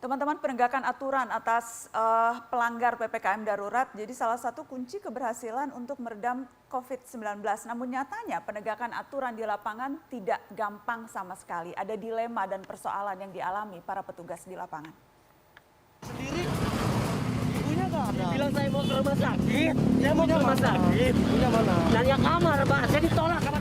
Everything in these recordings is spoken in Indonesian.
Teman-teman, penegakan aturan atas pelanggar PPKM darurat jadi salah satu kunci keberhasilan untuk meredam COVID-19. Namun nyatanya penegakan aturan di lapangan tidak gampang sama sekali. Ada dilema dan persoalan yang dialami para petugas di lapangan. Sendiri, ibunya nggak ada. Bilang saya mau ke rumah sakit, saya mau ke rumah sakit. Ibunya mana? Nanya kamar, Pak. Saya ditolak kamar.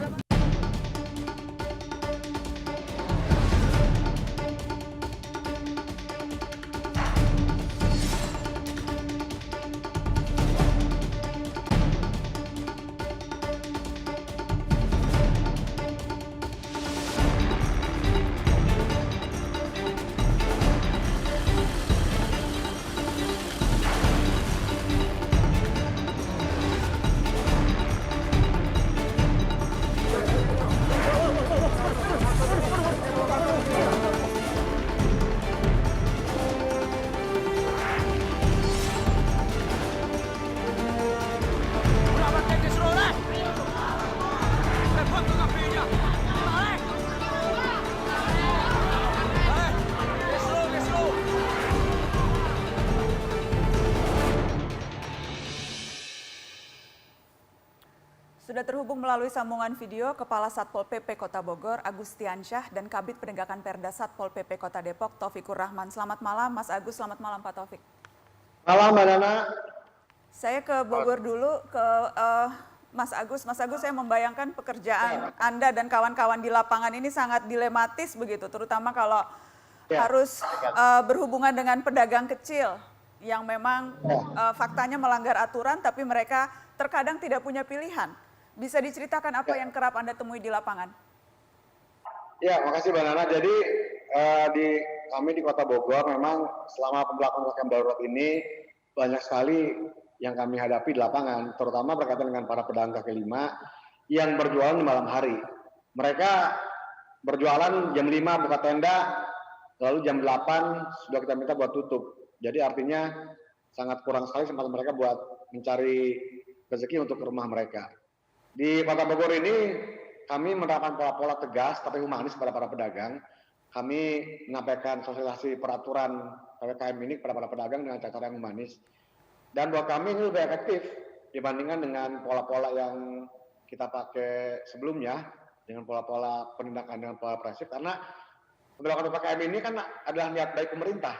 Sudah terhubung melalui sambungan video Kepala Satpol PP Kota Bogor, Agustiansyah, dan Kabid Penegakan Perda Satpol PP Kota Depok, Taufikur Rahman. Selamat malam, Mas Agus. Selamat malam, Pak Taufik. Malam, Mbak Nana. Saya ke Bogor dulu, ke Mas Agus. Mas Agus, saya membayangkan pekerjaan Anda dan kawan-kawan di lapangan ini sangat dilematis begitu, terutama kalau harus berhubungan dengan pedagang kecil yang memang faktanya melanggar aturan, tapi mereka terkadang tidak punya pilihan. Bisa diceritakan apa yang kerap Anda temui di lapangan? Ya, makasih Mbak Nana. Jadi kami di Kota Bogor memang selama pembelakuan PPKM darurat ini banyak sekali yang kami hadapi di lapangan, terutama berkaitan dengan para pedagang kaki lima yang berjualan di malam hari. Mereka berjualan jam 5 buka tenda, lalu jam 8 sudah kita minta buat tutup. Jadi artinya sangat kurang sekali kesempatan mereka buat mencari rezeki untuk ke rumah mereka. Di Kota Bogor ini kami menerapkan pola-pola tegas tapi humanis kepada para pedagang. Kami menyampaikan sosialisasi peraturan PPKM ini kepada para pedagang dengan cara yang humanis. Dan buat kami ini lebih efektif dibandingkan dengan pola-pola yang kita pakai sebelumnya, dengan pola-pola penindakan dengan pola represif, karena pemberlakuan PPKM ini kan adalah niat baik pemerintah.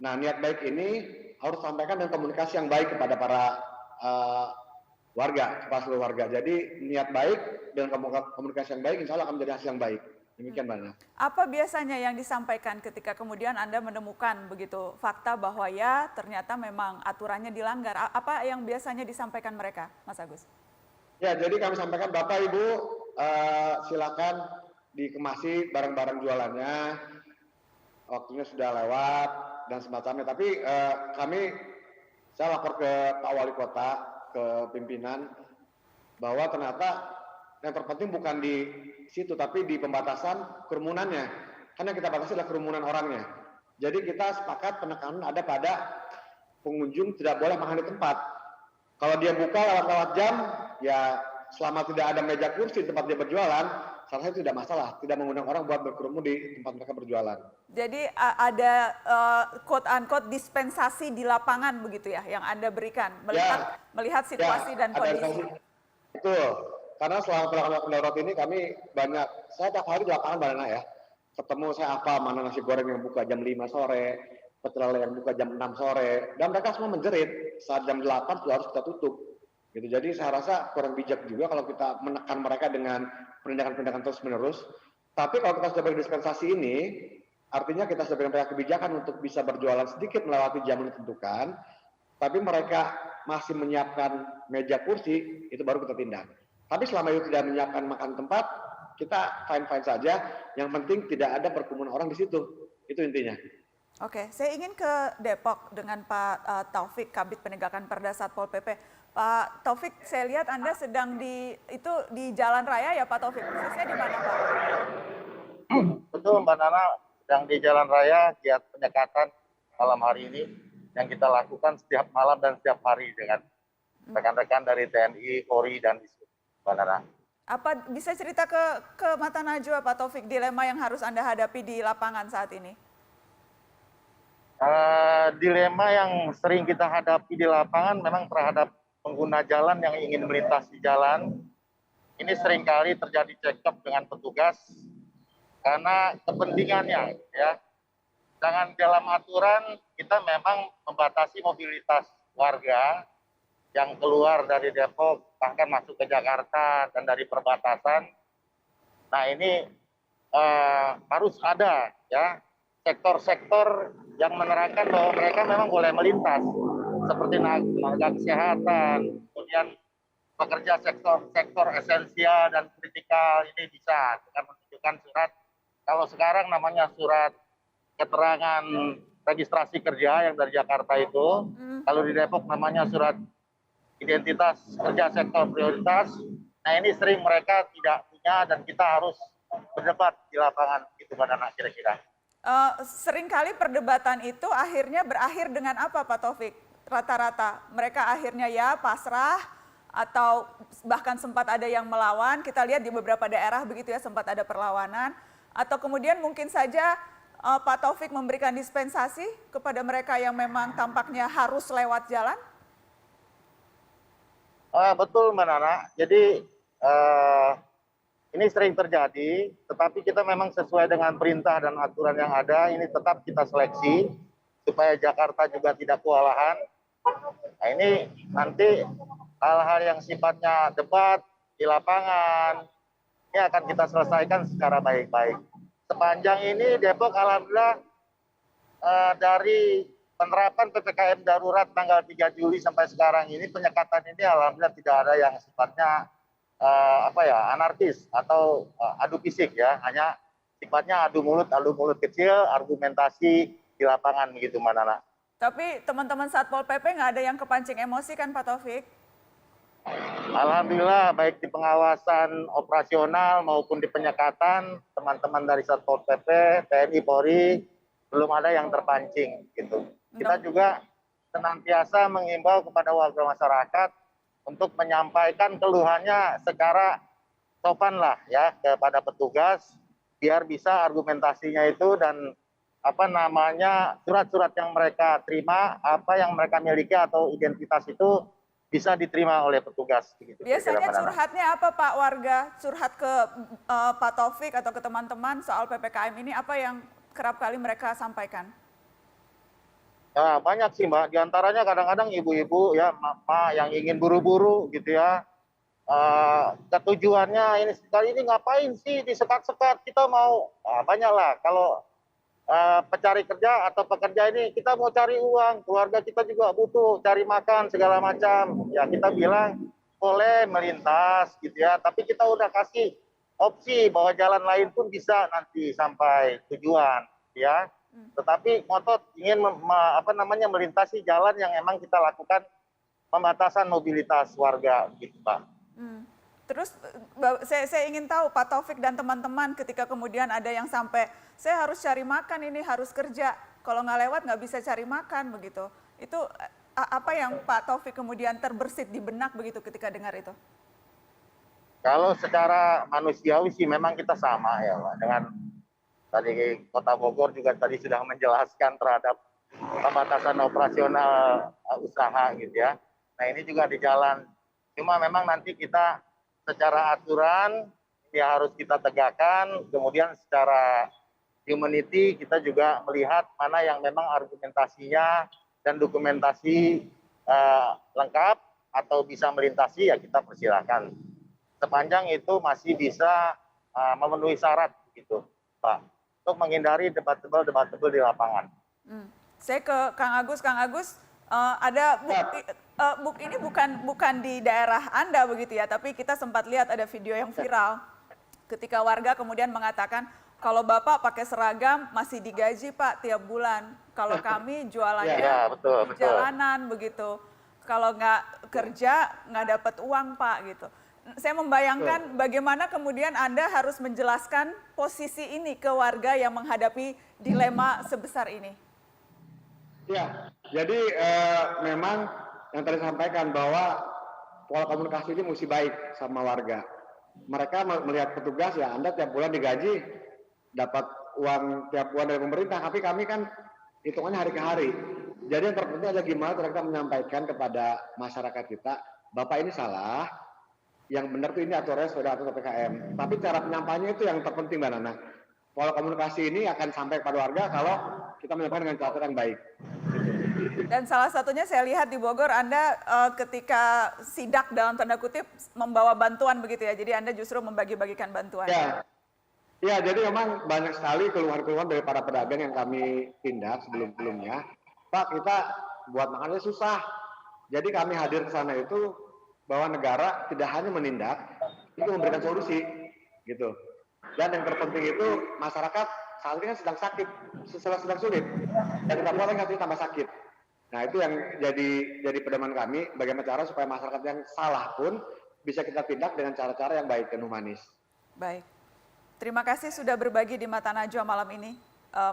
Nah, niat baik ini harus disampaikan dengan komunikasi yang baik kepada para warga, kepada seluruh warga. Jadi niat baik dan komunikasi yang baik, insya Allah akan menjadi hasil yang baik. Demikian, Mbak Nana. Apa biasanya yang disampaikan ketika kemudian Anda menemukan begitu fakta bahwa ya ternyata memang aturannya dilanggar? Apa yang biasanya disampaikan mereka, Mas Agus? Ya, jadi kami sampaikan, Bapak Ibu silakan dikemasi barang-barang jualannya. Waktunya sudah lewat dan semacamnya. Tapi saya lapor ke Pak Wali Kota, ke pimpinan, bahwa ternyata yang terpenting bukan di situ, tapi di pembatasan kerumunannya. Karena kita batasi adalah kerumunan orangnya. Jadi kita sepakat penekanan ada pada pengunjung tidak boleh makan di tempat. Kalau dia buka lewat jam, ya selama tidak ada meja kursi di tempat dia berjualan, salah satu tidak masalah, tidak mengundang orang buat berkerumun di tempat mereka berjualan. Jadi ada quote-unquote dispensasi di lapangan begitu ya, yang Anda berikan, melihat situasi dan kondisi. Betul, karena selama pelaksanaan darurat ini kami banyak, saya tiap hari di lapangan Mbak Nana ya, ketemu saya apa, mana nasi goreng yang buka jam 5 sore, pecel lele yang buka jam 6 sore, dan mereka semua menjerit saat jam 8 sudah harus kita tutup. Gitu. Jadi saya rasa kurang bijak juga kalau kita menekan mereka dengan penindakan-penindakan terus-menerus. Tapi kalau kita sudah beri dispensasi ini, artinya kita sudah berikan kebijakan untuk bisa berjualan sedikit melewati jam yang ditentukan, tapi mereka masih menyiapkan meja kursi, itu baru kita tindak. Tapi selama itu tidak menyiapkan makan tempat, kita fine-fine saja. Yang penting tidak ada perkumpulan orang di situ. Itu intinya. Oke, saya ingin ke Depok dengan Pak Taufik, Kabid Penegakan Perda Satpol PP. Pak Taufik, saya lihat Anda sedang di Jalan Raya ya Pak Taufik, persisnya di mana Pak? Betul Mbak Nana, sedang di Jalan Raya, giat penyekatan malam hari ini yang kita lakukan setiap malam dan setiap hari dengan rekan-rekan dari TNI, Polri, dan Dishub, Mbak Nana. Apa bisa cerita ke mata najwa Pak Taufik, dilema yang harus Anda hadapi di lapangan saat ini? Dilema yang sering kita hadapi di lapangan memang terhadap pengguna jalan yang ingin melintasi jalan. Ini seringkali terjadi cekcok dengan petugas karena kepentingannya, ya. Dengan dalam aturan kita memang membatasi mobilitas warga yang keluar dari Depok bahkan masuk ke Jakarta dan dari perbatasan. Nah ini harus ada, ya, sektor-sektor yang menerangkan bahwa mereka memang boleh melintas seperti tenaga kesehatan, kemudian pekerja sektor esensial dan kritikal ini bisa dengan menunjukkan surat. Kalau sekarang namanya surat keterangan registrasi kerja yang dari Jakarta itu, kalau di Depok namanya surat identitas kerja sektor prioritas. Nah ini sering mereka tidak punya dan kita harus berdebat di lapangan itu, Mbak Nana, kira-kira. Seringkali perdebatan itu akhirnya berakhir dengan apa, Pak Taufik? Rata-rata mereka akhirnya ya pasrah atau bahkan sempat ada yang melawan. Kita lihat di beberapa daerah begitu ya, sempat ada perlawanan. Atau kemudian mungkin saja Pak Taufik memberikan dispensasi kepada mereka yang memang tampaknya harus lewat jalan? Betul, Mbak Nana. Jadi ini sering terjadi, tetapi kita memang sesuai dengan perintah dan aturan yang ada, ini tetap kita seleksi supaya Jakarta juga tidak kewalahan. Nah ini nanti hal-hal yang sifatnya debat di lapangan, ini akan kita selesaikan secara baik-baik. Sepanjang ini Depok alhamdulillah dari penerapan PPKM darurat tanggal 3 Juli sampai sekarang ini, penyekatan ini alhamdulillah tidak ada yang sifatnya anarkis atau adu fisik, ya, hanya sifatnya adu mulut kecil, argumentasi di lapangan begitu, Mbak Nana. Tapi teman-teman Satpol PP nggak ada yang kepancing emosi kan, Pak Taufik? Alhamdulillah baik di pengawasan operasional maupun di penyekatan, teman-teman dari Satpol PP, TNI, Polri belum ada yang terpancing gitu. Kita juga senantiasa mengimbau kepada warga masyarakat untuk menyampaikan keluhannya secara sopan lah, ya, kepada petugas biar bisa argumentasinya itu dan surat-surat yang mereka terima, apa yang mereka miliki atau identitas itu bisa diterima oleh petugas. Begitu. Biasanya curhatnya apa, Pak, warga? Curhat ke Pak Taufik atau ke teman-teman soal PPKM ini, apa yang kerap kali mereka sampaikan? Ya, banyak sih, Mbak. Di antaranya kadang-kadang ibu-ibu, ya, mama yang ingin buru-buru gitu ya. Ketujuannya ini sekali ini ngapain sih disekat-sekat, kita mau banyak lah. Kalau pencari kerja atau pekerja ini kita mau cari uang, keluarga kita juga butuh cari makan segala macam. Ya kita bilang boleh melintas gitu ya, tapi kita udah kasih opsi bahwa jalan lain pun bisa nanti sampai tujuan, ya. Tetapi ngotot ingin melintasi jalan yang emang kita lakukan pembatasan mobilitas warga gitu, Pak. Terus saya ingin tahu Pak Taufik dan teman-teman ketika kemudian ada yang sampai saya harus cari makan ini, harus kerja, kalau nggak lewat nggak bisa cari makan begitu. Itu apa yang Pak Taufik kemudian terbersit di benak begitu ketika dengar itu? Kalau secara manusiawi sih memang kita sama ya, Pak, dengan tadi Kota Bogor juga tadi sudah menjelaskan terhadap pembatasan operasional usaha gitu ya. Nah ini juga di jalan. Cuma memang nanti kita secara aturan ya harus kita tegakkan. Kemudian secara humanity kita juga melihat mana yang memang argumentasinya dan dokumentasi lengkap atau bisa melintasi ya kita persilahkan. Sepanjang itu masih bisa memenuhi syarat gitu, Pak. Untuk menghindari debatable di lapangan. Saya ke Kang Agus, ada bukti ini bukan di daerah Anda begitu ya, tapi kita sempat lihat ada video yang viral ketika warga kemudian mengatakan kalau Bapak pakai seragam masih digaji Pak tiap bulan, kalau kami jualannya betul. di jalanan begitu, kalau nggak kerja nggak dapat uang Pak gitu. Saya membayangkan bagaimana kemudian Anda harus menjelaskan posisi ini ke warga yang menghadapi dilema sebesar ini. Ya, jadi memang yang tadi sampaikan bahwa pola komunikasi ini mesti baik sama warga. Mereka melihat petugas ya Anda tiap bulan digaji, dapat uang tiap bulan dari pemerintah, tapi kami kan hitungannya hari ke hari. Jadi yang terpenting adalah gimana kita menyampaikan kepada masyarakat kita, Bapak ini salah, yang benar tuh ini aturannya sudah atur PPKM. Tapi cara penyampaiannya itu yang terpenting, Mbak Nana. Kalau komunikasi ini akan sampai kepada warga kalau kita menyampaikan dengan cara yang baik. Dan salah satunya saya lihat di Bogor Anda ketika sidak dalam tanda kutip membawa bantuan begitu ya. Jadi Anda justru membagi-bagikan bantuan. Ya, jadi memang banyak sekali keluhan-keluhan dari para pedagang yang kami tindak sebelum-sebelumnya. Pak, kita buat makannya susah. Jadi kami hadir ke sana itu bahwa negara tidak hanya menindak, itu memberikan solusi, gitu. Dan yang terpenting itu masyarakat saat ini kan sedang sakit, sedang sulit, dan tidak boleh nggak tambah sakit. Nah itu yang jadi pedoman kami, bagaimana cara supaya masyarakat yang salah pun bisa kita tindak dengan cara-cara yang baik dan humanis. Baik. Terima kasih sudah berbagi di Mata Najwa malam ini,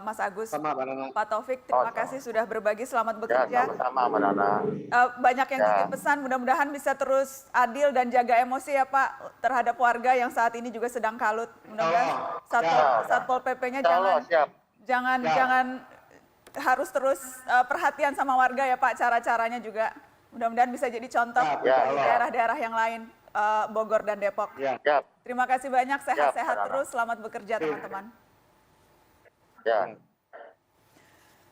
Mas Agus. Sama, Mbak Nana. Pak Taufik, terima kasih sudah berbagi. Selamat bekerja. Ya, sama-sama, Mbak Nana. Banyak yang titip pesan, mudah-mudahan bisa terus adil dan jaga emosi ya Pak terhadap warga yang saat ini juga sedang kalut. Mudah-mudahan Satpol PP-nya jangan harus terus perhatian sama warga ya Pak, cara-caranya juga. Mudah-mudahan bisa jadi contoh di daerah-daerah yang lain, Bogor dan Depok. Terima kasih banyak, sehat-sehat terus, selamat bekerja teman-teman.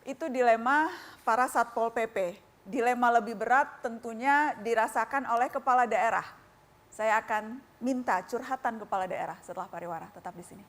Itu dilema para Satpol PP. Dilema lebih berat tentunya dirasakan oleh kepala daerah. Saya akan minta curhatan kepala daerah setelah pariwara. Tetap di sini.